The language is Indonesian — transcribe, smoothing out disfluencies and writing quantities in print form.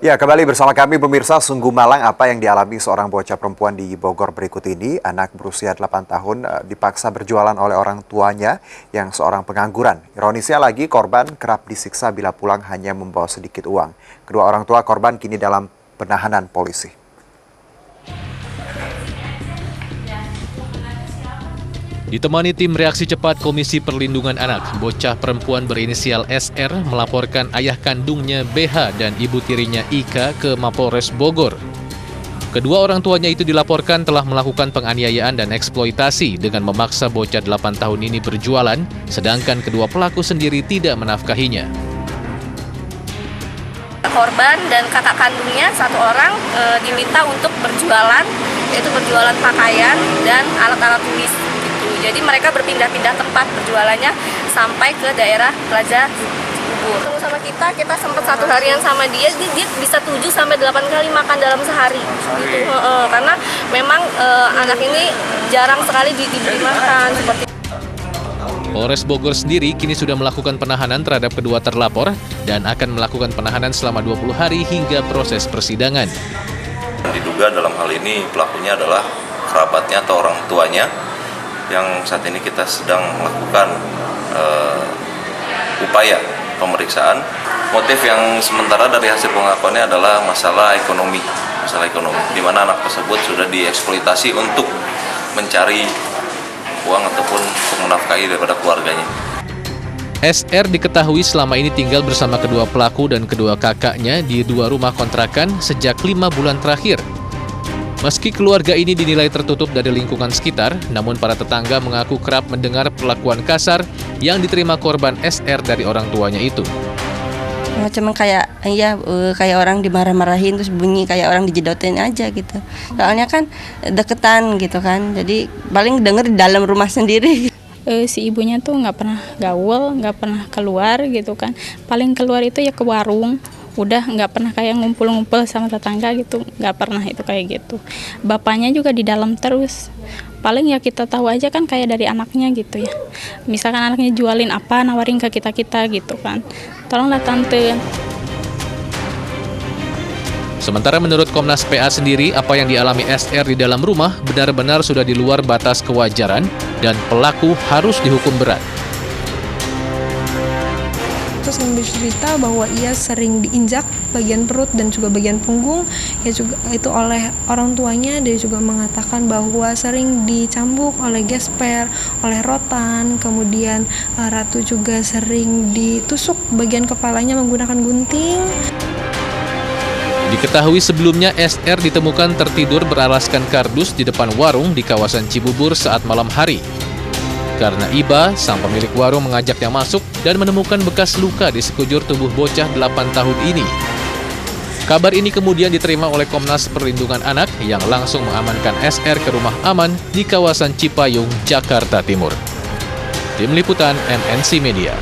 Ya, kembali bersama kami pemirsa, sungguh malang apa yang dialami seorang bocah perempuan di Bogor berikut ini. Anak berusia 8 tahun dipaksa berjualan oleh orang tuanya yang seorang pengangguran. Ironisnya lagi, korban kerap disiksa bila pulang hanya membawa sedikit uang. Kedua orang tua korban kini dalam penahanan polisi. Ditemani tim reaksi cepat Komisi Perlindungan Anak, bocah perempuan berinisial SR melaporkan ayah kandungnya BH dan ibu tirinya IK ke Mapolres Bogor. Kedua orang tuanya itu dilaporkan telah melakukan penganiayaan dan eksploitasi dengan memaksa bocah 8 tahun ini berjualan, sedangkan kedua pelaku sendiri tidak menafkahinya. Korban dan kakak kandungnya satu orang diminta untuk berjualan, yaitu berjualan pakaian dan alat-alat tulis. Jadi mereka berpindah-pindah tempat berjualannya sampai ke daerah Plaza Cibubur. Ketemu sama kita sempat satu harian sama dia bisa 7 sampai 8 kali makan dalam sehari. Gitu. Karena memang anak ini jarang sekali diberi makan seperti. Polres Bogor sendiri kini sudah melakukan penahanan terhadap kedua terlapor dan akan melakukan penahanan selama 20 hari hingga proses persidangan. Diduga dalam hal ini pelakunya adalah kerabatnya atau orang tuanya, yang saat ini kita sedang melakukan upaya pemeriksaan. Motif yang sementara dari hasil pengakuannya adalah masalah ekonomi, di mana anak tersebut sudah dieksploitasi untuk mencari uang ataupun untuk menafkahi daripada keluarganya. SR diketahui selama ini tinggal bersama kedua pelaku dan kedua kakaknya di 2 rumah kontrakan sejak 5 bulan terakhir. Meski keluarga ini dinilai tertutup dari lingkungan sekitar, namun para tetangga mengaku kerap mendengar perlakuan kasar yang diterima korban SR dari orang tuanya itu. Macam kayak orang dimarah-marahin terus bunyi kayak orang dijedotin aja gitu. Soalnya kan deketan gitu kan, jadi paling denger di dalam rumah sendiri. Si ibunya tuh nggak pernah gaul, nggak pernah keluar gitu kan. Paling keluar itu ya ke warung. Udah nggak pernah kayak ngumpul-ngumpul sama tetangga gitu, nggak pernah itu kayak gitu. Bapaknya juga di dalam terus, paling ya kita tahu aja kan kayak dari anaknya gitu ya. Misalkan anaknya jualin apa, nawarin ke kita gitu kan, tolonglah tante. Sementara menurut Komnas PA sendiri, apa yang dialami SR di dalam rumah benar-benar sudah di luar batas kewajaran dan pelaku harus dihukum berat. Terus bercerita bahwa ia sering diinjak bagian perut dan juga bagian punggung, ya juga itu oleh orang tuanya. Dia juga mengatakan bahwa sering dicambuk oleh gesper, oleh rotan, kemudian Ratu juga sering ditusuk bagian kepalanya menggunakan gunting. Diketahui sebelumnya SR ditemukan tertidur beralaskan kardus di depan warung di kawasan Cibubur saat malam hari. Karena iba, sang pemilik warung mengajaknya masuk dan menemukan bekas luka di sekujur tubuh bocah 8 tahun ini. Kabar ini kemudian diterima oleh Komnas Perlindungan Anak yang langsung mengamankan SR ke rumah aman di kawasan Cipayung, Jakarta Timur. Tim Liputan MNC Media.